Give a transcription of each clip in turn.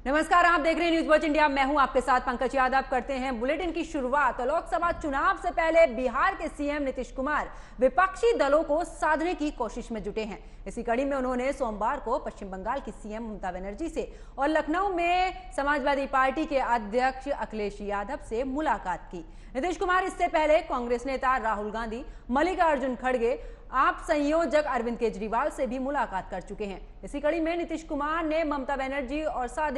नमस्कार, आप देख रहे हैं न्यूज वॉच इंडिया। मैं हूं आपके साथ पंकज यादव। करते हैं बुलेटिन की शुरुआत। लोकसभा चुनाव से पहले बिहार के सीएम नीतीश कुमार विपक्षी दलों को साधने की कोशिश में जुटे हैं। इसी कड़ी में उन्होंने सोमवार को पश्चिम बंगाल की सीएम ममता बनर्जी से और लखनऊ में समाजवादी पार्टी के अध्यक्ष अखिलेश यादव से मुलाकात की। नीतीश कुमार इससे पहले कांग्रेस नेता राहुल गांधी, मल्लिकार्जुन खड़गे, आप संयोजक अरविंद केजरीवाल से भी मुलाकात कर चुके हैं। इसी कड़ी में नीतीश कुमार ने ममता बनर्जी और साथ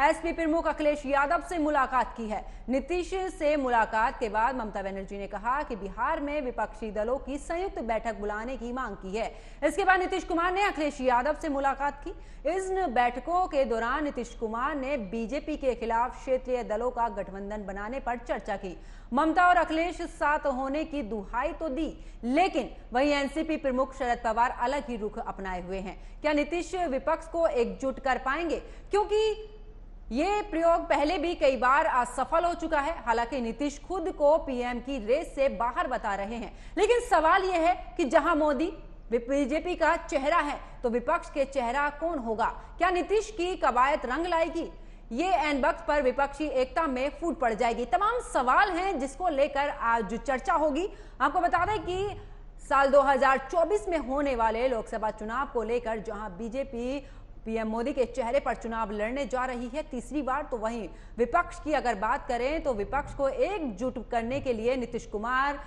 एसपी प्रमुख अखिलेश यादव से मुलाकात की है। नीतीश से मुलाकात के बाद ममता बनर्जी ने कहा कि बिहार में विपक्षी दलों की संयुक्त बैठक बुलाने की मांग की है। इसके बाद नीतीश कुमार ने अखिलेश यादव से मुलाकात की। इन बैठकों के दौरान नीतीश कुमार ने बीजेपी के खिलाफ क्षेत्रीय दलों का गठबंधन बनाने पर चर्चा की। ममता और अखिलेश साथ होने की दुहाई तो दी, लेकिन वहीं एनसीपी प्रमुख शरद पवार अलग ही रुख अपनाए हुए हैं। क्या नीतीश विपक्ष को एकजुट कर पाएंगे? क्योंकि ये प्रयोग पहले भी कई बार असफल हो चुका है। हालांकि नीतीश खुद को पीएम की रेस से बाहर बता रहे हैं, लेकिन सवाल यह है कि जहां मोदी बीजेपी का चेहरा है तो विपक्ष के चेहरा कौन होगा? क्या नीतीश की कवायद रंग लाएगी? ये एन वक्त पर विपक्षी एकता में फूट पड़ जाएगी? तमाम सवाल हैं जिसको लेकर आज चर्चा होगी। आपको बता दें कि साल 2024 में होने वाले लोकसभा चुनाव को लेकर जहां बीजेपी पीएम मोदी के चेहरे पर चुनाव लड़ने जा रही है तीसरी बार, तो वहीं विपक्ष की अगर बात करें तो विपक्ष को एकजुट करने के लिए नीतीश कुमार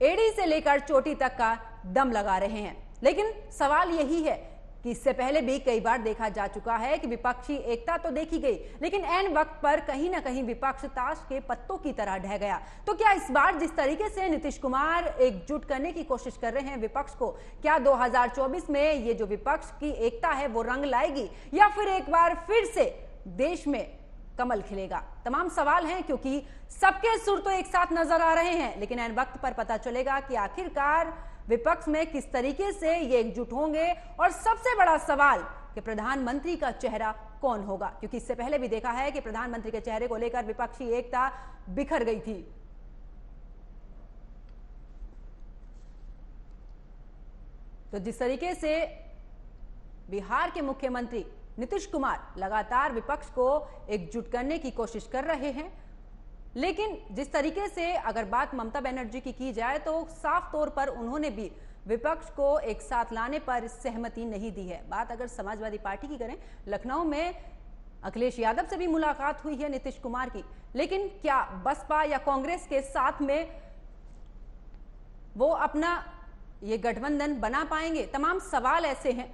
एड़ी से लेकर चोटी तक का दम लगा रहे हैं। लेकिन सवाल यही है कि इससे पहले भी कई बार देखा जा चुका है कि विपक्षी एकता तो देखी गई, लेकिन ऐन वक्त पर कहीं ना कहीं विपक्ष ताश के पत्तों की तरह ढह गया। तो क्या इस बार जिस तरीके से नीतीश कुमार एकजुट करने की कोशिश कर रहे हैं विपक्ष को, क्या 2024 में ये जो विपक्ष की एकता है वो रंग लाएगी, या फिर एक बार फिर से देश में कमल खिलेगा? तमाम सवाल हैं, क्योंकि सबके सुर तो एक साथ नजर आ रहे हैं, लेकिन ऐन वक्त पर पता चलेगा कि आखिरकार विपक्ष में किस तरीके से ये एकजुट होंगे। और सबसे बड़ा सवाल कि प्रधानमंत्री का चेहरा कौन होगा, क्योंकि इससे पहले भी देखा है कि प्रधानमंत्री के चेहरे को लेकर विपक्षी एकता बिखर गई थी। तो जिस तरीके से बिहार के मुख्यमंत्री नीतीश कुमार लगातार विपक्ष को एकजुट करने की कोशिश कर रहे हैं, लेकिन जिस तरीके से अगर बात ममता बनर्जी की जाए तो साफ तौर पर उन्होंने भी विपक्ष को एक साथ लाने पर सहमति नहीं दी है। बात अगर समाजवादी पार्टी की करें, लखनऊ में अखिलेश यादव से भी मुलाकात हुई है नीतीश कुमार की, लेकिन क्या बसपा या कांग्रेस के साथ में वो अपना ये गठबंधन बना पाएंगे? तमाम सवाल ऐसे हैं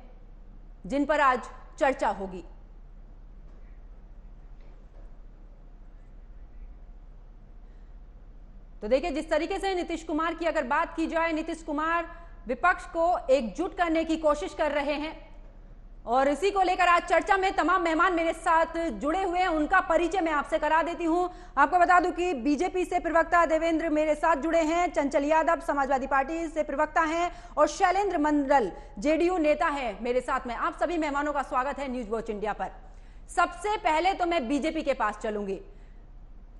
जिन पर आज चर्चा होगी। तो देखिए, जिस तरीके से नीतीश कुमार की अगर बात की जाए, नीतीश कुमार विपक्ष को एकजुट करने की कोशिश कर रहे हैं और इसी को लेकर आज चर्चा में तमाम मेहमान मेरे साथ जुड़े हुए हैं। उनका परिचय मैं आपसे करा देती हूं। आपको बता दूं कि बीजेपी से प्रवक्ता देवेंद्र मेरे साथ जुड़े हैं, चंचल यादव समाजवादी पार्टी से प्रवक्ता हैं और शैलेंद्र मंडल जेडीयू नेता है मेरे साथ में। आप सभी मेहमानों का स्वागत है न्यूज वॉच इंडिया पर। सबसे पहले तो मैं बीजेपी के पास चलूंगी।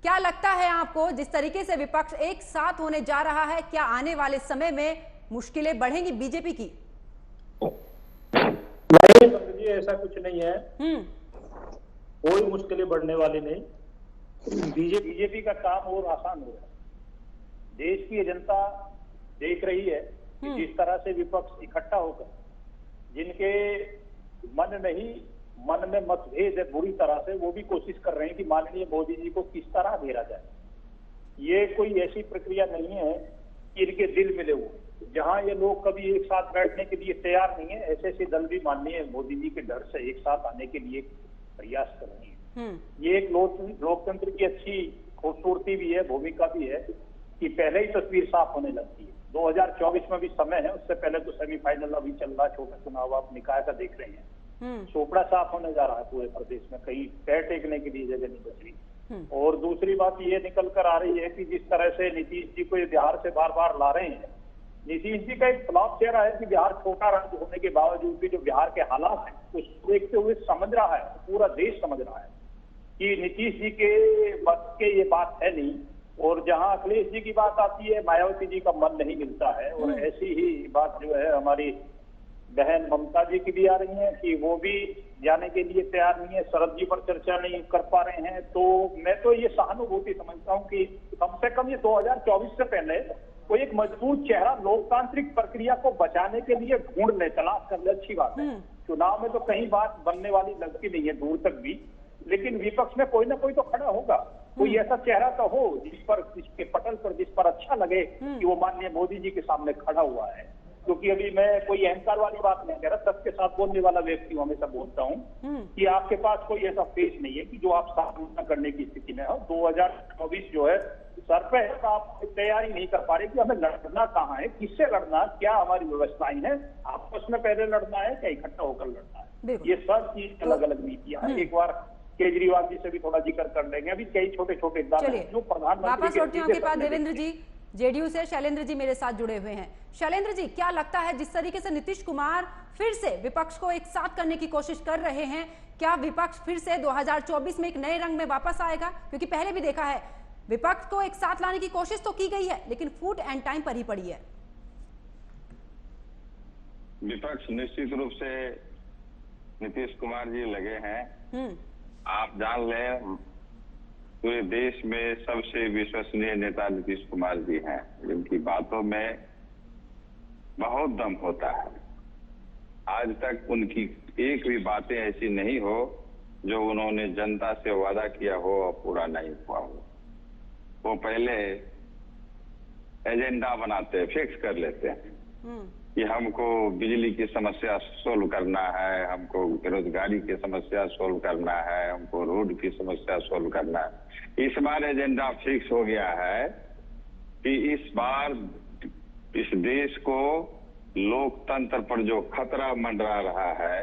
क्या लगता है आपको, जिस तरीके से विपक्ष एक साथ होने जा रहा है, क्या आने वाले समय में मुश्किलें बढ़ेंगी बीजेपी की? नहीं जी, ऐसा कुछ नहीं है। कोई मुश्किलें बढ़ने वाली नहीं। बीजेपी का काम और आसान हो रहा है। देश की जनता देख रही है कि जिस तरह से विपक्ष इकट्ठा होकर जिनके मन में मतभेद है बुरी तरह से, वो भी कोशिश कर रहे हैं कि माननीय मोदी जी को किस तरह घेरा जाए। ये कोई ऐसी प्रक्रिया नहीं है कि इनके दिल मिले हुए, जहां ये लोग कभी एक साथ बैठने के लिए तैयार नहीं है। ऐसे ऐसे दल भी माननीय मोदी जी के डर से एक साथ आने के लिए प्रयास कर रही है। ये एक लोकतंत्र की अच्छी खूबसूरती भी है, भूमिका भी है कि पहले ही तस्वीर साफ होने लगती है। 2024 में भी समय है, उससे पहले तो सेमीफाइनल अभी चल रहा है, छोटा चुनाव आप निकाय का देख रहे हैं। चोपड़ा साफ होने जा रहा है पूरे प्रदेश में, कहीं पैर टेकने के लिए जगह नहीं बच रही। और दूसरी बात ये निकल कर आ रही है कि जिस तरह से नीतीश जी को बिहार से बार बार ला रहे हैं, नीतीश जी का एक फ्लॉप चेहरा है कि बिहार छोटा राज्य होने के बावजूद भी जो बिहार के हालात हैं उसको देखते हुए समझ रहा है, पूरा देश समझ रहा है कि नीतीश जी के बस के ये बात है नहीं। और जहां अखिलेश जी की बात आती है, मायावती जी का मन नहीं मिलता है। और ऐसी ही बात जो है हमारी बहन ममता जी की भी आ रही हैं कि वो भी जाने के लिए तैयार नहीं है, शरद जी पर चर्चा नहीं कर पा रहे हैं। तो मैं तो ये सहानुभूति समझता हूं कि कम से कम ये 2024 से पहले कोई एक मजबूत चेहरा लोकतांत्रिक प्रक्रिया को बचाने के लिए ढूंढ ले, तलाश कर ले, अच्छी बात है। चुनाव में तो कहीं बात बनने वाली लगती नहीं है दूर तक भी, लेकिन विपक्ष में कोई ना कोई तो खड़ा होगा, कोई ऐसा चेहरा तो हो जिसके पटल पर जिस पर अच्छा लगे कि वो माननीय मोदी जी के सामने खड़ा हुआ है। क्योंकि अभी मैं कोई अहंकार वाली बात नहीं कह रहा, सत्य के साथ बोलने वाला व्यक्ति हूं, हमेशा बोलता हूं कि आपके पास कोई ऐसा फेस नहीं है कि जो आप सामना करने की स्थिति में हो। 2024 जो है सर पे है, आप तैयारी नहीं कर पा रहे कि हमें लड़ना कहाँ है, किससे लड़ना, क्या हमारी व्यवस्थाएं हैं, आपस में पहले लड़ना है क्या इकट्ठा होकर लड़ना है। ये सब चीज अलग अलग नीतियां हैं। एक बार केजरीवाल जी से भी थोड़ा जिक्र कर लेंगे। अभी कई छोटे छोटे जो प्रधानमंत्री के पास देवेंद्र जी जेडीयू से शैलेंद्र जी मेरे साथ जुड़े हुए हैं। शैलेंद्र जी, क्या लगता है जिस तरीके से नीतीश कुमार फिर से विपक्ष को एक साथ करने की कोशिश कर रहे हैं, क्या विपक्ष फिर से 2024 में एक नए रंग में वापस आएगा? क्योंकि पहले भी देखा है विपक्ष को एक साथ लाने की कोशिश तो की गई है, लेकिन फूट एंड टाइम पर ही पड़ी है। विपक्ष निश्चित रूप से नीतीश कुमार जी लगे हैं। आप जान लें पूरे देश में सबसे विश्वसनीय नेता नीतीश कुमार जी हैं, जिनकी बातों में बहुत दम होता है। आज तक उनकी एक भी बातें ऐसी नहीं हो जो उन्होंने जनता से वादा किया हो और पूरा नहीं हुआ हो। वो पहले एजेंडा बनाते, फिक्स कर लेते हैं कि हमको बिजली की समस्या सोल्व करना है, हमको बेरोजगारी की समस्या सोल्व करना है, हमको रोड की समस्या सोल्व करना है। इस बार एजेंडा फिक्स हो गया है कि इस बार इस देश को लोकतंत्र पर जो खतरा मंडरा रहा है,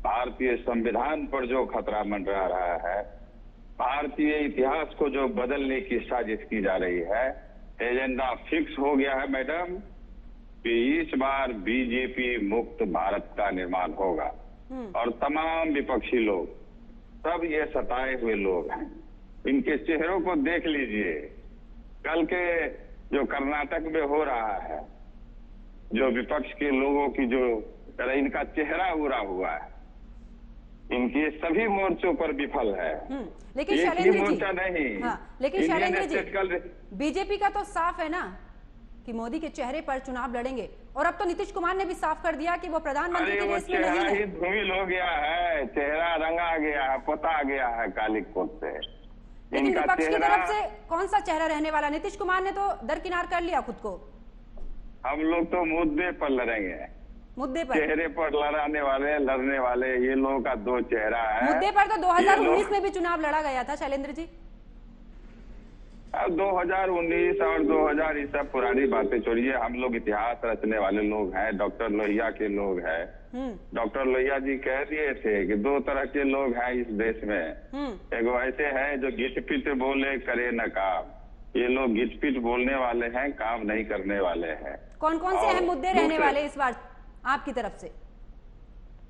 भारतीय संविधान पर जो खतरा मंडरा रहा है, भारतीय इतिहास को जो बदलने की साजिश की जा रही है, एजेंडा फिक्स हो गया है मैडम कि इस बार बीजेपी मुक्त भारत का निर्माण होगा। और तमाम विपक्षी लोग, सब ये सताए हुए लोग हैं, इनके चेहरों को देख लीजिए। कल के जो कर्नाटक में हो रहा है, जो विपक्ष के लोगों की जो इनका चेहरा उड़ा हुआ है, इनके सभी मोर्चों पर विफल है। लेकिन शैलेंद्र जी, लेकिन शैलेंद्र जी, बीजेपी का तो साफ है ना कि मोदी के चेहरे पर चुनाव लड़ेंगे, और अब तो नीतीश कुमार ने भी साफ कर दिया कि वो प्रधानमंत्री के रेस में नहीं है। ही धूमिल हो गया है, चेहरा रंगा गया है, पोता गया है काली कोट से। लेकिन विपक्ष की तरफ से कौन सा चेहरा रहने वाला? नीतीश कुमार ने तो दरकिनार कर लिया खुद को। हम लोग तो मुद्दे पर लड़ेंगे, मुद्दे पर, चेहरे पर लड़ने वाले ये लोगों का दो चेहरा है। मुद्दे पर तो 2019 में भी चुनाव लड़ा गया था शैलेंद्र जी। 2019 और 2000 ये सब पुरानी बातें छोड़िए। हम लोग इतिहास रचने वाले लोग हैं, डॉक्टर लोहिया के लोग हैं। डॉक्टर लोहिया जी कह दिए थे कि दो तरह के लोग हैं इस देश में। एगो ऐसे हैं जो घिट-पिट बोले करे न काम, ये लोग घिट-पिट बोलने वाले हैं, काम नहीं करने वाले हैं। कौन कौन से अहम मुद्दे रहने वाले इस बार आपकी तरफ से?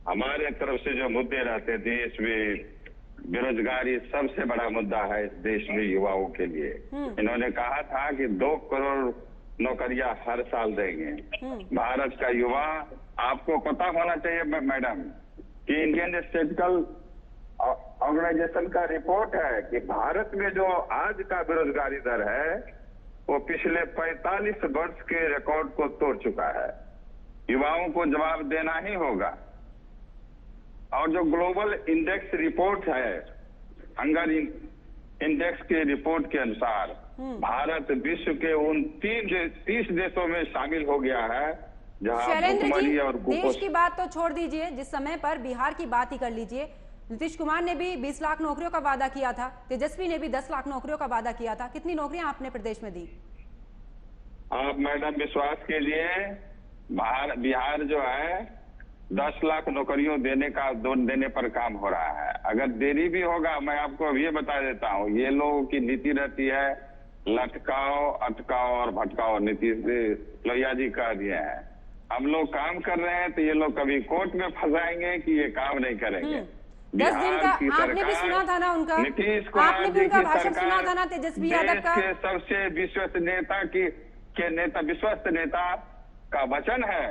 हमारे तरफ से जो मुद्दे रहते देश में, बेरोजगारी सबसे बड़ा मुद्दा है इस देश में युवाओं के लिए। इन्होंने कहा था कि 2 करोड़ नौकरियां हर साल देंगे। भारत का युवा, आपको पता होना चाहिए मैडम कि इंडियन स्टैटिस्टिकल ऑर्गेनाइजेशन का रिपोर्ट है कि भारत में जो आज का बेरोजगारी दर है वो पिछले 45 वर्ष के रिकॉर्ड को तोड़ चुका है। युवाओं को जवाब देना ही होगा। और जो ग्लोबल इंडेक्स रिपोर्ट है, हंगर इंडेक्स के रिपोर्ट के अनुसार भारत विश्व के उन 30 देशों में शामिल हो गया है जहां भुखमरी और देश की बात तो छोड़ दीजिए, जिस समय पर बिहार की बात ही कर लीजिए। नीतीश कुमार ने भी 20 लाख नौकरियों का वादा किया था, तेजस्वी ने भी 10 लाख नौकरियों का वादा किया था। कितनी नौकरियां आपने प्रदेश में दी? आप मैडम विश्वास कीजिए, बिहार जो है 10 लाख नौकरियों देने पर काम हो रहा है। अगर देरी भी होगा, मैं आपको अभी बता देता हूँ, ये लोगों की नीति रहती है लटकाओ, अटकाओ और भटकाओ। नीतीश लोहिया जी कह दिए हैं, हम लोग काम कर रहे हैं तो ये लोग कभी कोर्ट में फंसाएंगे कि ये काम नहीं करेंगे। 10 दिन का आपने भी सुना था ना उनका, नीतीश कुमार जी की भाषण सुना था ना तेजस्वी यादव का। सबसे विश्वस्त नेता का वचन है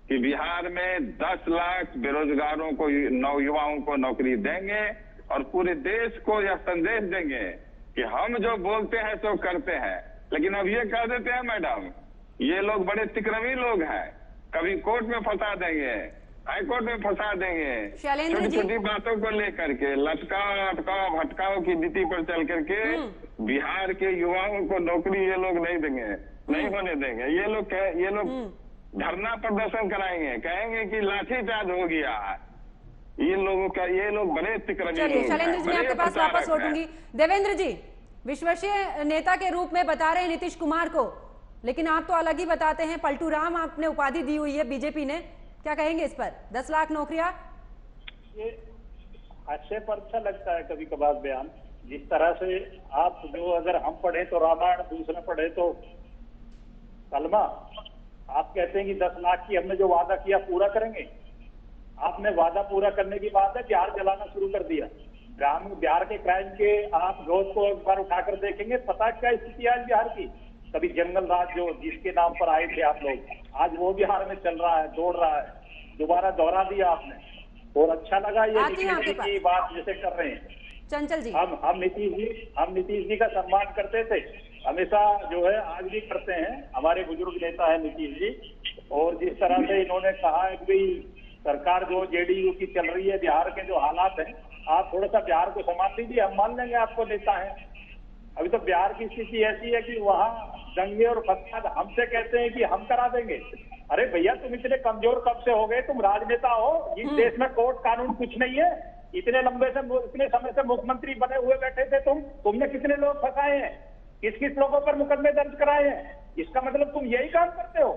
कि बिहार में 10 लाख बेरोजगारों को, नौयुवाओं को नौकरी देंगे और पूरे देश को यह संदेश देंगे कि हम जो बोलते हैं सो करते हैं। लेकिन अब ये कह देते हैं मैडम, ये लोग बड़े तिक्रमी लोग हैं, कभी कोर्ट में फंसा देंगे, हाई कोर्ट में फंसा देंगे, छोटी छोटी बातों को लेकर के लटकाओ अटकाओ भटकाओ की नीति पर चल करके बिहार के युवाओं को नौकरी ये लोग नहीं देंगे, नहीं होने देंगे। ये लोग धरना प्रदर्शन कराएंगे, कहेंगे कि लाठीचार्ज हो गया। ये लोग बड़े तिक्रमी। चलिए शैलेंद्र जी, मैं आपके पास वापस लौटूंगी। देवेंद्र जी, विश्वसनीय नेता के रूप में बता रहे हैं नीतीश कुमार को, लेकिन आप तो अलग ही बताते हैं। पलटू राम आपने उपाधि दी हुई है बीजेपी ने, क्या कहेंगे इस पर? 10 लाख नौकरियां, ये हास्य पर अच्छा लगता है कभी कभार बयान। जिस तरह से आप जो, अगर हम पढ़े तो रामायण, दूसरे पढ़े तो कलमा, आप कहते हैं कि 10 लाख की हमने जो वादा किया पूरा करेंगे। आपने वादा पूरा करने की बात है, बिहार जलाना शुरू कर दिया। बिहार के क्राइम के आप रोज को एक बार उठाकर देखेंगे, पता क्या स्थिति है बिहार की। कभी जंगल राज जो जिसके नाम पर आए थे आप लोग, आज वो बिहार में चल रहा है, दौड़ रहा है, दोबारा दोहरा दिया आपने। और अच्छा लगा ये की बात जैसे कर रहे हैं चंचल जी। हम नीतीश जी का सम्मान करते थे हमेशा, जो है आज भी करते हैं। हमारे बुजुर्ग नेता है नीतीश जी, और जिस तरह से इन्होंने कहा है कि सरकार जो जेडीयू की चल रही है, बिहार के जो हालात हैं, आप थोड़ा सा बिहार को संभाल लीजिए, हम मान लेंगे आपको नेता है। अभी तो बिहार की स्थिति ऐसी है कि वहाँ दंगे और फसाद हमसे कहते हैं कि हम करा देंगे। अरे भैया, तुम इतने कमजोर कब से हो गए? तुम राजनेता हो, इस देश में कोर्ट कानून कुछ नहीं है। इतने समय से मुख्यमंत्री बने हुए बैठे थे तुमने कितने लोग फंसाए हैं, किस किस लोगों पर मुकदमे दर्ज कराए हैं? इसका मतलब तुम यही काम करते हो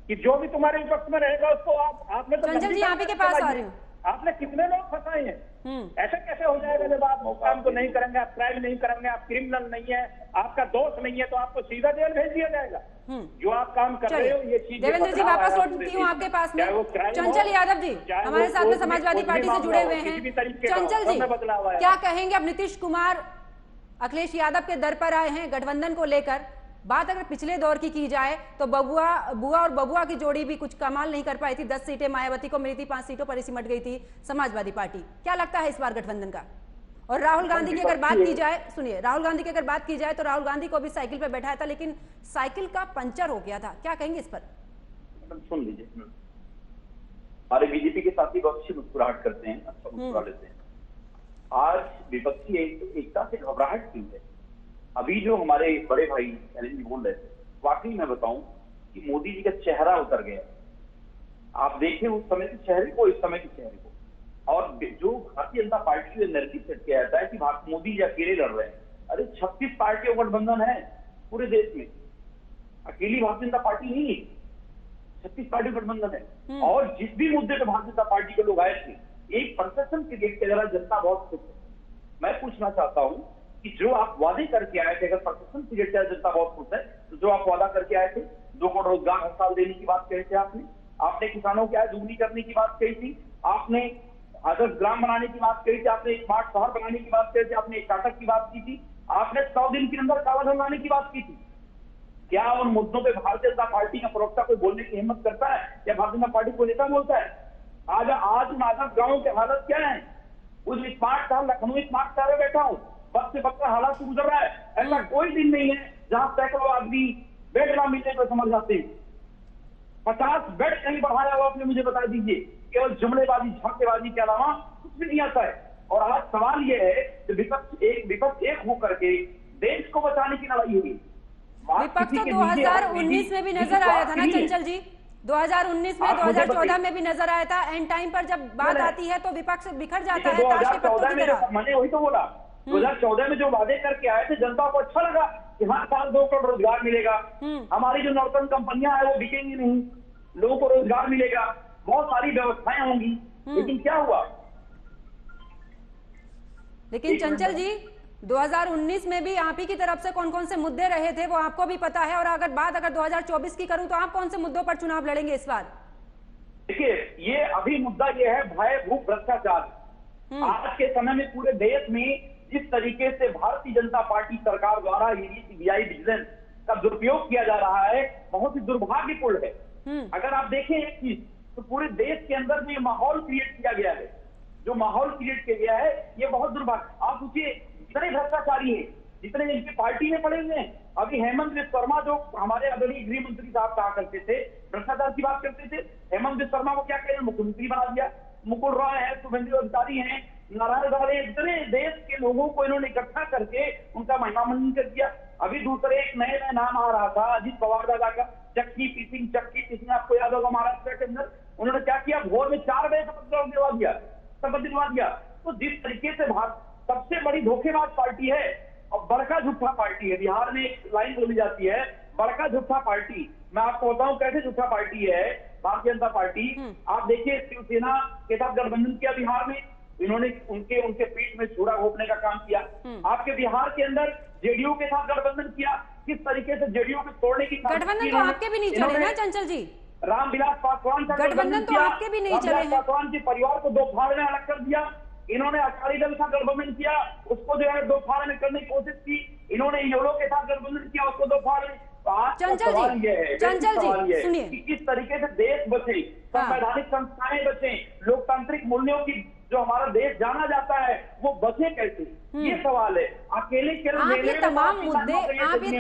कि जो भी तुम्हारे विपक्ष में रहेगा उसको आपने तो चंचल जी यहाँ पे के पास आ रही हूँ। आपने कितने लोग फंसाए हैं? ऐसे कैसे हो जाएगा जब आप काम को नहीं करेंगे, आप क्राइम नहीं करेंगे, आप क्रिमिनल नहीं है, आपका दोष नहीं है, तो आपको सीधा जेल भेज दिया जाएगा। जो आप काम कर रहे हो ये चीज। देवेंद्र जी वापस लौटती हूँ आपके पास में। चंचल यादव जी हमारे साथ में समाजवादी पार्टी से जुड़े हुए हैं। चंचल जी क्या कहेंगे? अब नीतीश कुमार अखिलेश यादव के दर पर आए हैं गठबंधन को लेकर। बात अगर पिछले दौर की जाए तो बुआ और बबुआ की जोड़ी भी कुछ कमाल नहीं कर पाई थी। 10 सीटें मायावती को मिली थी, 5 सीटों पर ही सिमट गई थी समाजवादी पार्टी। क्या लगता है इस बार गठबंधन का? और राहुल गांधी की अगर बात की जाए, सुनिए, राहुल गांधी की अगर बात की जाए तो राहुल गांधी को भी साइकिल पर बैठाया था, लेकिन साइकिल का पंचर हो गया था। क्या कहेंगे इस पर? सुन लीजिए, हमारे बीजेपी के साथी बहुत अच्छी मुस्कुराहट करते हैं, अच्छा मुस्कुरा लेते हैं। आज विपक्षी एकता से घबराहट क्यों है? अभी जो हमारे बड़े भाई शैलेंद्र जी बोल रहे थे, वाकई मैं बताऊं कि मोदी जी का चेहरा उतर गया। आप देखें उस समय के चेहरे को, इस समय के चेहरे को, और जो भारतीय जनता पार्टी ने नैरेटिव सेट किया जाता है कि मोदी जी अकेले लड़ रहे हैं। अरे 36 पार्टियों का गठबंधन है पूरे देश में, अकेली भारतीय जनता पार्टी नहीं है, 36 पार्टी गठबंधन है। और जिस भी मुद्दे पर भारतीय जनता पार्टी के लोग आए थे, एक परसेप्शन क्रिएट किया जा रहा है, जनता बहुत खुश है। मैं पूछना चाहता हूं कि जो आप वादे करके आए थे, अगर परसेप्शन क्रिएट किया जनता बहुत खुश है, तो जो आप वादा करके आए थे, 2 करोड़ रोजगार हर साल देने की बात कही थी आपने किसानों की आय दुगनी करने की बात कही थी, आपने आदर्श ग्राम बनाने की बात कही थी, आपने स्मार्ट शहर बनाने की बात कही थी, आपने स्टार्टअप की बात की थी, आपने 100 दिन के अंदर काला धन लाने की बात की थी। क्या उन मुद्दों पे भारतीय जनता पार्टी का प्रवक्ता कोई बोलने की हिम्मत करता है, या भारतीय जनता पार्टी को नेता बोलता है? आज आदर्श गाँव के हालत क्या है? उस स्मार्ट शहर, लखनऊ स्मार्ट शहर में बैठा हूँ, वक्त से वक्त हालात से गुजर रहा है। ऐसा कोई दिन नहीं है जहां सैकड़ों आदमी बेड ना मिलने पर समझ जाते हैं। 50 बेड कहीं बढ़ाया हुआ आपने मुझे बता दीजिए। केवल जुमलेबाजी, झांकेबाजी के अलावा कुछ भी नहीं आता है। और आज सवाल यह है कि विपक्ष एक होकर के देश को बचाने की लड़ाई होगी। विपक्ष तो 2019 में भी नजर आया था ना चंचल जी, 2019 में, 2014 में भी नजर आया था। एंड टाइम पर जब बात आती है तो विपक्ष बिखर जाता है ताश के पत्तों की तरह। मैंने वही तो बोला, 2014 में जो वादे करके आए थे, जनता को अच्छा लगा कि हर साल 2 करोड़ रोजगार मिलेगा, हमारी जो नॉर्थन कंपनियां हैं वो बिकेंगी नहीं, लोगों को रोजगार मिलेगा, बहुत सारी व्यवस्थाएं होंगी। लेकिन क्या हुआ? लेकिन चंचल जी 2019 में भी आप ही की तरफ से कौन कौन से मुद्दे रहे थे वो आपको भी पता है। और अगर 2024 की करूं तो आप कौन से मुद्दों पर चुनाव लड़ेंगे इस बार? देखिए, ये अभी मुद्दा ये है भय, भूख, भ्रष्टाचार। आज के समय में पूरे देश में जिस तरीके से भारतीय जनता पार्टी सरकार द्वारा सीबीआई विजिलेंस का दुरुपयोग किया जा रहा है, बहुत ही दुर्भाग्यपूर्ण है। अगर आप देखें एक चीज, तो जितने भ्रष्टाचारी हैं, जितने इनकी पार्टी में पड़े हुए हैं। अभी हेमंत बिस्वा शर्मा जो हमारे आदरणीय गृह मंत्री साहब कहा करते थे, भ्रष्टाचार की बात करते थे, हेमंत बिस्वा शर्मा को क्या कह रहे हैं, मुख्यमंत्री बना दिया। मुकुल रॉय है, शुभेंदु अधिकारी हैं, नारायण राणे, इतने देश के लोगों को इन्होंने इकट्ठा करके उनका महिमा मंडन कर दिया। अभी दूसरे एक नए नए नाम आ रहा था अजीत पवार दादा का, चक्की पीसिंग आपको याद होगा महाराष्ट्र के अंदर उन्होंने क्या किया, भोर में 4 बजे शपथ दिलवा दिया। तो जिस तरीके से भारत सबसे बड़ी धोखेबाज पार्टी है और बड़का झूठा पार्टी है, बिहार में एक लाइन बोली जाती है, बड़का झूठा पार्टी। मैं आपको बताऊं कैसे झूठा पार्टी है भारतीय जनता पार्टी। आप देखिए शिवसेना के साथ गठबंधन किया बिहार में, इन्होंने उनके पीठ में छुरा घोपने का काम किया। आपके बिहार के अंदर जेडीयू के साथ गठबंधन किया, किस तरीके से जेडीयू को तोड़ने की गठबंधन तो आपके भी नहीं चले ना चंचल जी, रामविलास पासवान का गठबंधन तो आपके भी नहीं चले हैं। पासवान के परिवार को 2 फाड़ में अलग कर दिया। इन्होंने अकाली दल का गठबंधन किया, उसको जो है 2 फाड़ में करने की कोशिश की। इन्होंने योलो के साथ गठबंधन किया, उसको 2 फाड़ में। चंचल जी सुनिए, कि किस तरीके से देश बचे, संवैधानिक संस्थाएं बचे, लोकतांत्रिक मूल्यों की जो हमारा देश जाना जाता है वो बचे कैसे, ये सवाल है। अकेले आप ये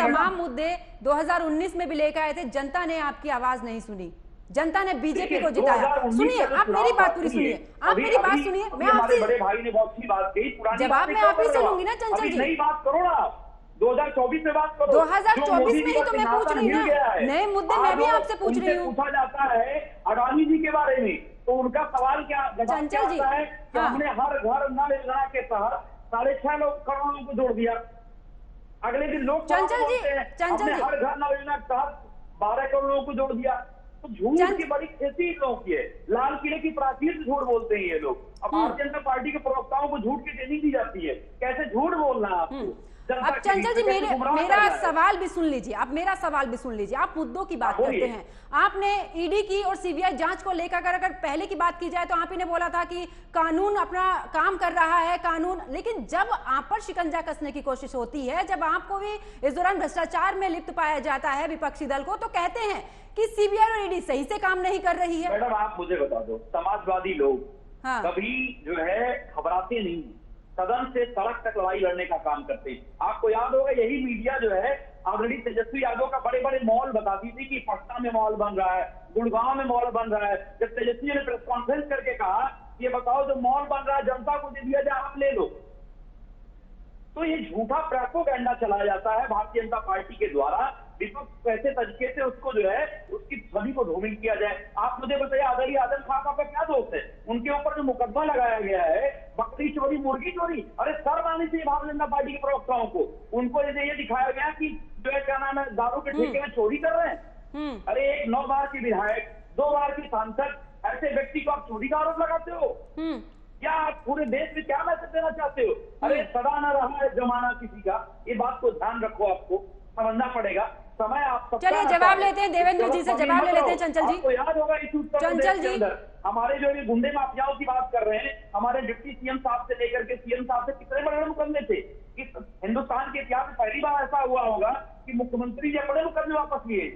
तमाम मुद्दे 2019 में भी लेकर आए थे, जनता ने आपकी आवाज नहीं सुनी, जनता ने बीजेपी को जिताया। सुनिए, आप मेरी बात पूरी सुनिए, आप मेरी बात सुनिए। मैं आपसे, बड़े भाई ने बहुत सी बात कही, जवाब मैं आप ही से लूंगी ना चंचल जी। नई बात करो ना, 2024 में बात करो। 2024 में ही तो मैं पूछ रही हूँ ना, नए मुद्दे मैं भी आपसे पूछ रही हूँ। पूछा जाता है अडानी जी के बारे में, तो उनका सवाल क्या चंचल जी है कि हमने हर घर नल योजना के तहत 6.5 करोड़ लोगों को जोड़ दिया। अगले दिन लोग चंचल जी हर घर नल योजना के तहत 12 करोड़ लोगों को जोड़ दिया। तो झूठ की बड़ी खेती लोगों की है, लाल किले की प्राचीर से झूठ बोलते हैं ये लोग। अब भारतीय जनता पार्टी के प्रवक्ताओं को झूठ की ट्रेनिंग दी जाती है, कैसे झूठ बोलना है आपको। अब चंचल जी मेरा सवाल भी सुन लीजिए, आप मेरा सवाल भी सुन लीजिए। आप मुद्दों की बात करते हैं, आपने ईडी की और सीबीआई जांच को लेकर अगर पहले की बात की जाए तो आप ही ने बोला था कि कानून अपना काम कर रहा है, कानून। लेकिन जब आप पर शिकंजा कसने की कोशिश होती है, जब आपको भी इस दौरान भ्रष्टाचार में लिप्त पाया जाता है विपक्षी दल को, तो कहते हैं कि सीबीआई और ईडी सही से काम नहीं कर रही है। मैडम आप मुझे बता दो, समाजवादी लोग कभी जो है घबराते नहीं, सदन से सड़क तक लड़ाई लड़ने का काम करते हैं। आपको याद होगा यही मीडिया जो है आदरणीय तेजस्वी यादव का बड़े बड़े मॉल बताती थी कि पटना में मॉल बन रहा है, गुड़गांव में मॉल बन रहा है। जब तेजस्वी ने प्रेस कॉन्फ्रेंस करके कहा ये बताओ जो मॉल बन रहा है जनता को दे दिया जाए, आप ले लो, तो ये झूठा प्रोपेगेंडा चलाया जाता है भारतीय जनता पार्टी के द्वारा। विपक्ष कैसे तरीके से उसको जो है उसकी छवि को धूमिल किया जाए। आप मुझे बताइए आदरणीय आजम खान का क्या दोष है, उनके ऊपर जो मुकदमा लगाया गया है बकरी चोरी मुर्गी चोरी, अरे शर्म आनी चाहिए भारतीय जनता पार्टी के प्रवक्ताओं को। उनको ये दिखाया गया कि जो है क्या नाम है दारू के ठेके में चोरी कर रहे हैं। अरे एक 9 बार की विधायक, 2 बार की सांसद, ऐसे व्यक्ति को आप चोरी का आरोप लगाते हो क्या? आप पूरे देश में क्या मैसेज देना चाहते हो? अरे सदा न रहा है जमाना किसी का, ये बात को ध्यान रखो, आपको समझना पड़ेगा। समय आप चलिए जवाब लेते हैं, देवेंद्र जी से जवाब ले लेते हैं। चंचल जी, आपको याद होगा इस चंचल जी हमारे जो ये गुंडे माफियाओं की बात कर रहे हैं, हमारे डिप्टी सीएम साहब से लेकर के सीएम साहब से कितने बड़े मुकदमे थे। इस हिंदुस्तान के इतिहास में पहली बार ऐसा हुआ होगा कि मुख्यमंत्री जी अपने मुकदमे वापस लिए,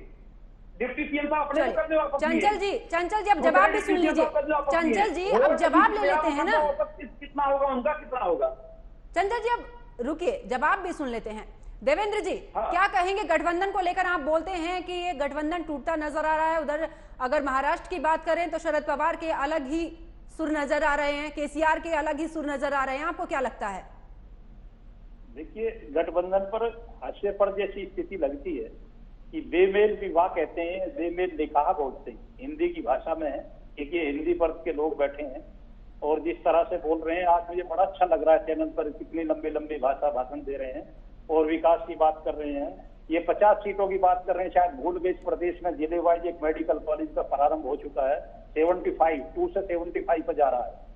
डिप्टी सीएम साहब अपने मुकदमे वापस लिए। चंचल जी अब जवाब भी सुन लीजिए। चंचल जी अब जवाब ले लेते हैं ना, कितना होगा उनका, कितना होगा। चंचल जी अब रुकिए, जवाब भी सुन लेते हैं। देवेंद्र जी क्या कहेंगे गठबंधन को लेकर? आप बोलते हैं कि ये गठबंधन टूटता नजर आ रहा है। उधर अगर महाराष्ट्र की बात करें तो शरद पवार के अलग ही सुर नजर आ रहे हैं, केसीआर के अलग ही सुर नजर आ रहे हैं, आपको क्या लगता है? देखिए गठबंधन पर हाशिए पर जैसी स्थिति लगती है कि बेमेल विवाह कहते हैं, बेमेल निकाह बोलते हैं, हिंदी की भाषा में है, क्योंकि हिंदी वर्ग के लोग बैठे हैं और जिस तरह से बोल रहे हैं आज मुझे बड़ा अच्छा लग रहा है। चैनल पर कितनी लंबी लंबी भाषण दे रहे हैं और विकास की बात कर रहे हैं। ये 50 सीटों की बात कर रहे हैं, शायद भूल गए इस प्रदेश में जिले वाइज एक मेडिकल कॉलेज का प्रारंभ हो चुका है। 75 2 से 75 पर जा रहा है।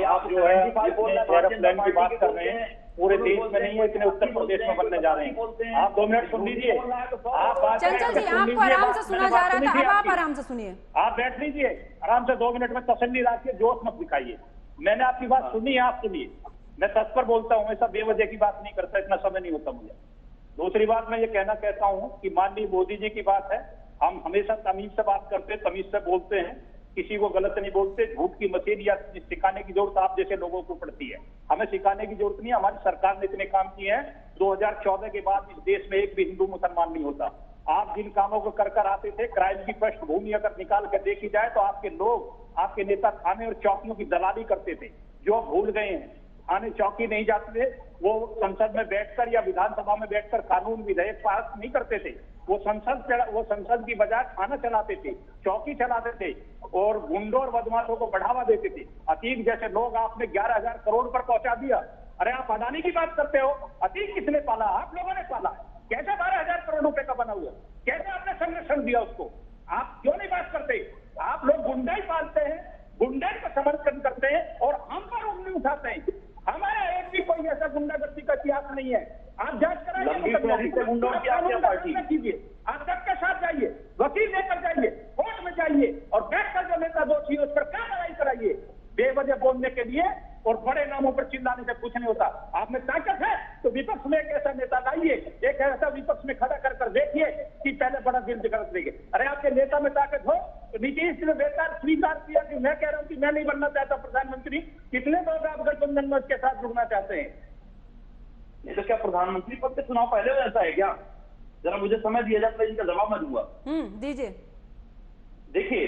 आप जो है एरोप्लेन की बात कर रहे हैं, पूरे देश में नहीं है, इतने उत्तर प्रदेश में बनने जा रहे हैं। आप 2 मिनट सुन लीजिए। चंचल जी आपको आराम से सुना जा रहा था, अब आप आराम से सुनिए। आप बैठ लीजिए आराम से, 2 मिनट में तसल्ली रखिए, जोश मत दिखाइए। मैंने आपकी बात सुनी है, आप सुनिए। मैं तत्पर बोलता हूँ, ऐसा बेवजह की बात नहीं करता, इतना समय नहीं होता मुझे। दूसरी बात मैं ये कहता हूँ कि माननीय मोदी जी की बात है, हम हमेशा तमीज से बात करते हैं, तमीज से बोलते हैं किसी को गलत नहीं बोलते। झूठ की मशीन या सिखाने की जरूरत आप जैसे लोगों को पड़ती है, हमें सिखाने की जरूरत नहीं है। हमारी सरकार ने इतने काम किए हैं, 2014 के बाद इस देश में एक भी हिंदू मुसलमान नहीं होता। आप जिन कामों को कर आते थे, क्राइम की पृष्ठभूमि अगर निकाल कर देखी जाए तो आपके लोग, आपके नेता थाने और चौकियों की दलाली करते थे, जो अब भूल गए हैं। थाने चौकी नहीं जाते थे, वो संसद में बैठकर या विधानसभा में बैठकर कानून विधेयक पास नहीं करते थे। वो संसद की बजाय थाना चलाते थे, चौकी चलाते थे और गुंडों और बदमाशों को बढ़ावा देते थे। अतीक जैसे लोग आपने 11,000 करोड़ पर पहुंचा दिया। अरे आप अडानी की बात करते हो, अतीक किसने पाला? आप लोगों ने पाला। कैसे 12,000 करोड़ रुपए का बना हुआ? कैसे आपने संरक्षण दिया उसको? आप क्यों नहीं बात करते? आप लोग गुंडाई पालते हैं, गुंडाई का समर्थन करते हैं और हम पर उंगली उठाते हैं। हमारा एक भी कोई ऐसा गुंडागर्दी का इतिहास नहीं है। आप जांच कराइए, गुंडों की पार्टी कीजिए, आप सबके साथ जाइए, वकील लेकर जाइए, कोर्ट में जाइए और बैठकर जो नेता दोषी है उस पर क्या लड़ाई कराइए। बेवजह बोलने के लिए और बड़े नामों पर चिल्लाने से कुछ नहीं होता। आप में ताकत है तो विपक्ष में एक ऐसा नेता लाइए, एक ऐसा विपक्ष में खड़ा कर देखिए कि पहले बड़ा दिल दिखा देंगे। अरे आपके नेता में ताकत हो तो नीतीश ने बेकार स्वीकार किया कि मैं कह रहा हूं कि मैं नहीं बनना चाहता प्रधानमंत्री। कितने लोग आप गठबंधन में उसके साथ जुड़ना चाहते हैं? नहीं तो क्या प्रधानमंत्री पद के चुनाव पहले हो जाता है क्या? जरा मुझे समय दिया जाए, इनका जवाब मैं दूंगा। दीजिए। देखिए,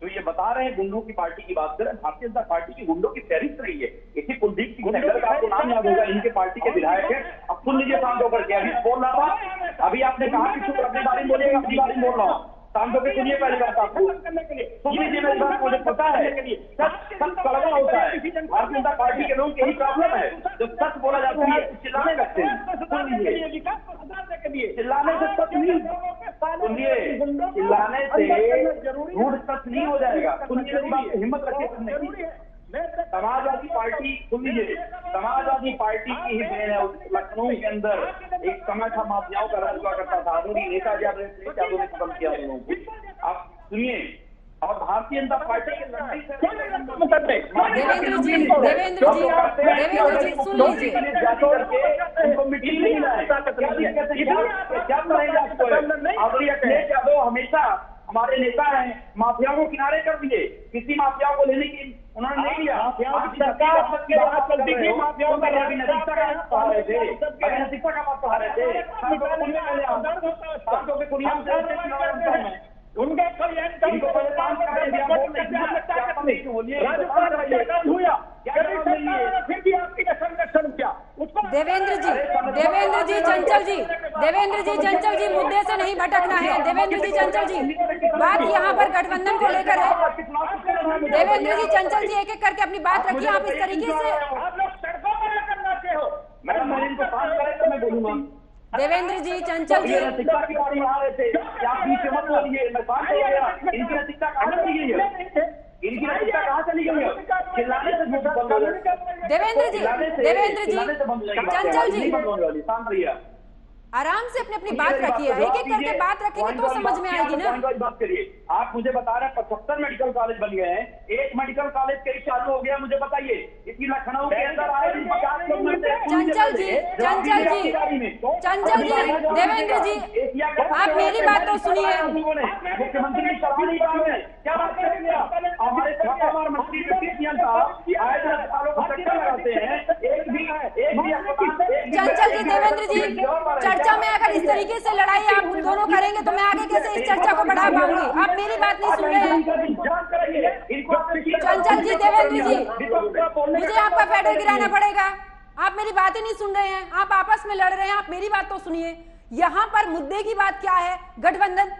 तो ये बता रहे हैं गुंडों की पार्टी की बात करें, भारतीय जनता पार्टी की गुंडों की फहरिस्त रही है। इसी कुलदीप सिंह सेंगर का आपको नाम याद होगा, इनके पार्टी के विधायक है। अब सुन लीजिए शांत होकर के, अभी बोल रहा था, अभी आपने कहा कि चुप अपनी बारी बोलिएगा, अपनी बारी बोल रहा हूँ। शांत होकर सुनिए पहली बात आपको, सुन लीजिए मेरी बात, मुझे पता है सच कड़वा होता है। भारतीय जनता पार्टी के लोग यही प्रॉब्लम है, जब सच बोला जाता है चिल्लाने लगते हैं। सुन लीजिए, चिल्लाने से सच नहीं, सुनिए, चिल्लाने से झूठ सच नहीं हो जाएगा। सुनिए मेरी बात, हिम्मत रखिए सुनने की। समाजवादी पार्टी, सुन लीजिए, समाजवादी पार्टी की ही देन है। लखनऊ के अंदर एक समय था माफियाओं का राज हुआ करता था, आधुनिक नेता यादव ने खत्म किया लोगों को। आप सुनिए, और भारतीय जनता पार्टी के देवेंद्र जी सुन लीजिए, हमेशा हमारे नेता हैं, माफियाओं को किनारे कर दिए, किसी माफियाओं को लेने की उन्होंने नहीं लिया। माफियाओं का बात पढ़ा रहे थे, नैतिकता का बात पढ़ा रहे थे, उनके फिर भी आपकी संरक्षण किया। देवेंद्र जी चंचल जी मुद्दे से नहीं भटकना है। देवेंद्र जी चंचल जी, बात यहाँ पर गठबंधन को लेकर है। देवेंद्र जी चंचल जी, एक एक करके अपनी बात रखिए। आप इस तरीके से आप लोग सड़कों पर करना चाहे हो, मैं इनको बात करें तो मैं बोलूंगा। देवेंद्र जी चंचल जी, नैतिकता की बात बढ़ा रहे थे, आप बीच में मत बोलिए, मैं बात हो गया। इनकी नैतिकता कहाँ चली गई है? इनकी नैतिकता कहाँ चली गई है? चिल्लाने से देवेंद्र जी चंचल जी, शांत रहिए, आराम से अपनी बात रखिए। एक एक करके बात रखेंगे तो समझ में आएगी ना। बात करिए। आप मुझे बता रहे हैं 75 मेडिकल कॉलेज बन गए हैं, एक मेडिकल कॉलेज कई चालू हो गया, मुझे बताइए। इसी लखनऊ के अंदर आए 50 चंचल जी, देवेंद्र जी, आप मेरी बात तो सुनिए। मुख्यमंत्री सभा नहीं काम है, क्या बात करेंगे आप? हमारे हमारे मंत्री लगाते हैं, एक भी चंचल जी, देवेंद्र जी, चर्चा में अगर इस तरीके से लड़ाई आप दोनों करेंगे तो मैं आगे कैसे इस चर्चा को बढ़ा पाऊंगी? आप मेरी बात नहीं सुन रहे हैं। चंचल जी, देवेंद्र जी, मुझे आपका फेडर गिराना पड़ेगा। आप मेरी बात ही नहीं सुन रहे हैं, आप आपस में लड़ रहे हैं। आप मेरी बात तो सुनिए। यहाँ पर मुद्दे की बात क्या है? गठबंधन।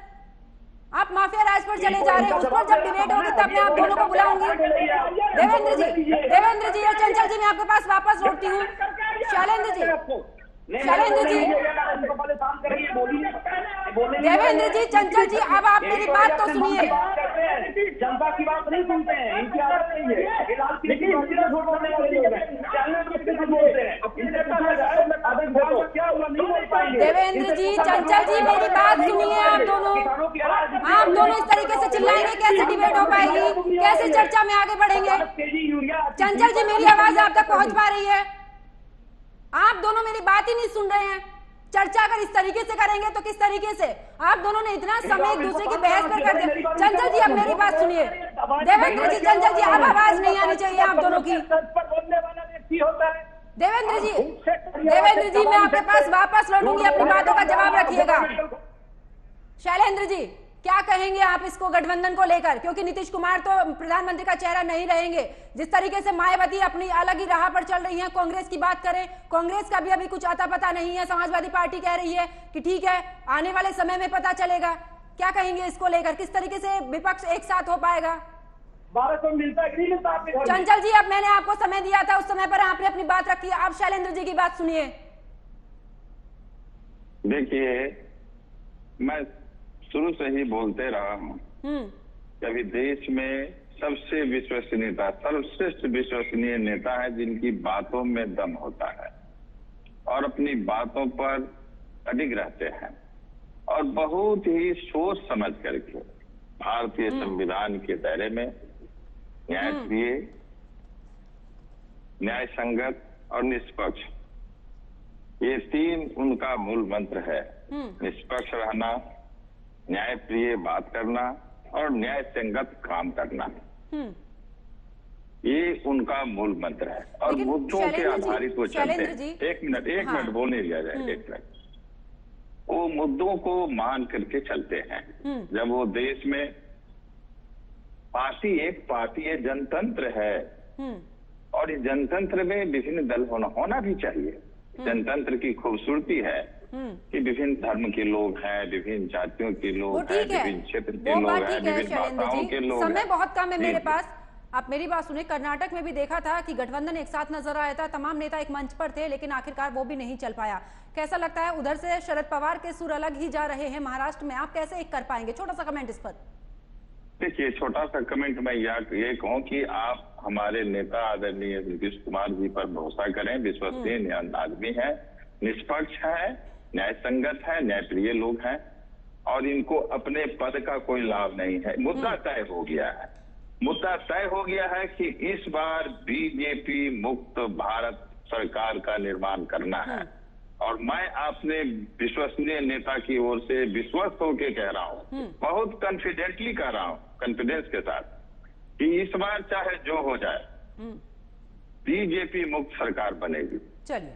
आप माफिया राज पर चले जा रहे हैं, उस पर जब डिबेट होगी तब मैं आप दोनों को बुलाऊंगी। देवेंद्र जी और चंचल जी, मैं आपके पास वापस लौटती हूँ। शैलेंद्र जी, देवेंद्र जी, चंचल जी, अब आप मेरी बात तो सुनिए। जनता की बात नहीं सुनते हैं, इनकी आदत नहीं है। देवेंद्र जी, चंचल जी, मेरी बात सुनिए। आप दोनों इस तरीके से चिल्लाएंगे, कैसे डिबेट हो पाएगी? कैसे चर्चा में आगे बढ़ेंगे? चंचल जी, मेरी आवाज आप तक पहुंच पा रही है? आप दोनों मेरी बात ही नहीं सुन रहे हैं। चर्चा अगर इस तरीके से करेंगे तो किस तरीके से? आप दोनों ने इतना समय एक दूसरे की बहस पर कर दिया। चंचल जी, अब मेरी बात सुनिए। देवेंद्र जी, चंचल जी, अब आवाज नहीं आनी चाहिए आप दोनों की। पर बोलने वाला व्यक्ति होता है। देवेंद्र जी, मैं आपके पास वापस लौटूंगी, अपनी बातों का जवाब रखिएगा। शैलेंद्र जी, क्या कहेंगे आप इसको गठबंधन को लेकर, क्योंकि नीतीश कुमार तो प्रधानमंत्री का चेहरा नहीं रहेंगे। जिस तरीके से मायावती अपनी अलग ही राह पर चल रही हैं, कांग्रेस की बात करें, कांग्रेस का भी अभी कुछ आता पता नहीं है। समाजवादी पार्टी कह रही है कि ठीक है, आने वाले समय में पता चलेगा। क्या कहेंगे इसको लेकर, किस तरीके से विपक्ष एक साथ हो पाएगा? 1200 मिलता है कि नहीं मिलता आपके घर में? चंचल जी, अब मैंने आपको समय दिया था, उस समय पर आपने अपनी बात रखी। आप शैलेंद्र जी की बात सुनिए। देखिए, मैं शुरू से ही बोलते रहा हूँ कि अभी देश में सबसे विश्वसनीय नेता, सर्वश्रेष्ठ विश्वसनीय नेता है जिनकी बातों में दम होता है और अपनी बातों पर अडिग रहते हैं और बहुत ही सोच समझ करके भारतीय संविधान के दायरे में न्यायप्रिय, न्याय संगत और निष्पक्ष, ये तीन उनका मूल मंत्र है। निष्पक्ष रहना, न्यायप्रिय बात करना और न्याय संगत काम करना, ये उनका मूल मंत्र है। और मुद्दों के आधारित वो चलते हैं। एक मिनट बोलने दिया जाए, एक मिनट। वो मुद्दों को मान करके चलते हैं। जब वो देश में पार्टी एक पार्टी है, जनतंत्र है और इस जनतंत्र में विभिन्न दल होना भी चाहिए। जनतंत्र की खूबसूरती है कि विभिन्न धर्म के लोग हैं, विभिन्न जातियों के लोग हैं, विभिन्न क्षेत्र के लोग हैं, विभिन्न भाषाओं के लोग हैं। समय बहुत कम है मेरे पास, आप मेरी बात सुनिए। कर्नाटक में भी देखा था कि गठबंधन एक साथ नजर आया था, तमाम नेता एक मंच पर थे, लेकिन आखिरकार वो भी नहीं चल पाया। कैसा लगता है? उधर से शरद पवार के सुर अलग ही जा रहे हैं महाराष्ट्र में, आप कैसे एक कर पाएंगे? छोटा सा कमेंट इस पर। देखिए, छोटा सा कमेंट मैं ये कहूँ कि आप हमारे नेता आदरणीय नीतीश कुमार जी पर भरोसा करें। विश्वसनीय आदमी है, निष्पक्ष है, न्याय संगत है, न्यायप्रिय लोग हैं और इनको अपने पद का कोई लाभ नहीं है। मुद्दा तय हो गया है। मुद्दा तय हो गया है कि इस बार बीजेपी मुक्त भारत सरकार का निर्माण करना है और मैं अपने विश्वसनीय नेता की ओर से विश्वस्त होकर कह रहा हूँ, बहुत कॉन्फिडेंटली कह रहा हूँ, कॉन्फिडेंस के साथ, कि इस बार चाहे जो हो जाए बीजेपी मुक्त सरकार बनेगी।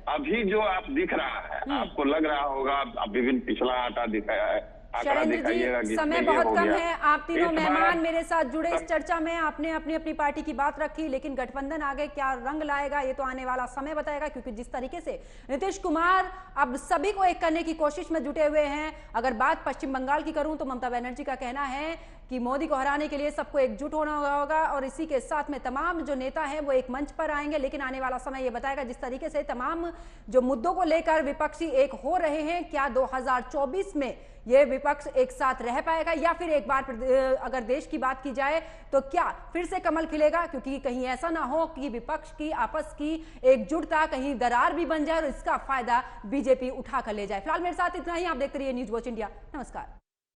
अभी जो आप दिख रहा है, आपको लग रहा होगा, आप विभिन्न पिछला आटा दिखाया है, शैलेंद्र जी, समय बहुत कम है। आप तीनों मेहमान मेरे साथ जुड़े इस चर्चा में, आपने अपनी अपनी पार्टी की बात रखी, लेकिन गठबंधन आगे क्या रंग लाएगा ये तो आने वाला समय बताएगा। क्योंकि जिस तरीके से नीतीश कुमार अब सभी को एक करने की कोशिश में जुटे हुए हैं। अगर बात पश्चिम बंगाल की करूं तो ममता बनर्जी का कहना है कि मोदी को हराने के लिए सबको एकजुट होना होगा और इसी के साथ में तमाम जो नेता हैं वो एक मंच पर आएंगे। लेकिन आने वाला समय ये बताएगा जिस तरीके से तमाम जो मुद्दों को लेकर विपक्षी एक हो रहे हैं, क्या 2024 में ये विपक्ष एक साथ रह पाएगा या फिर एक बार अगर देश की बात की जाए तो क्या फिर से कमल खिलेगा? क्योंकि कहीं ऐसा ना हो कि विपक्ष की आपस की एकजुटता कहीं दरार भी बन जाए और इसका फायदा बीजेपी उठा कर ले जाए। फिलहाल मेरे साथ इतना ही। आप देखते रहिए न्यूज वॉच इंडिया। नमस्कार।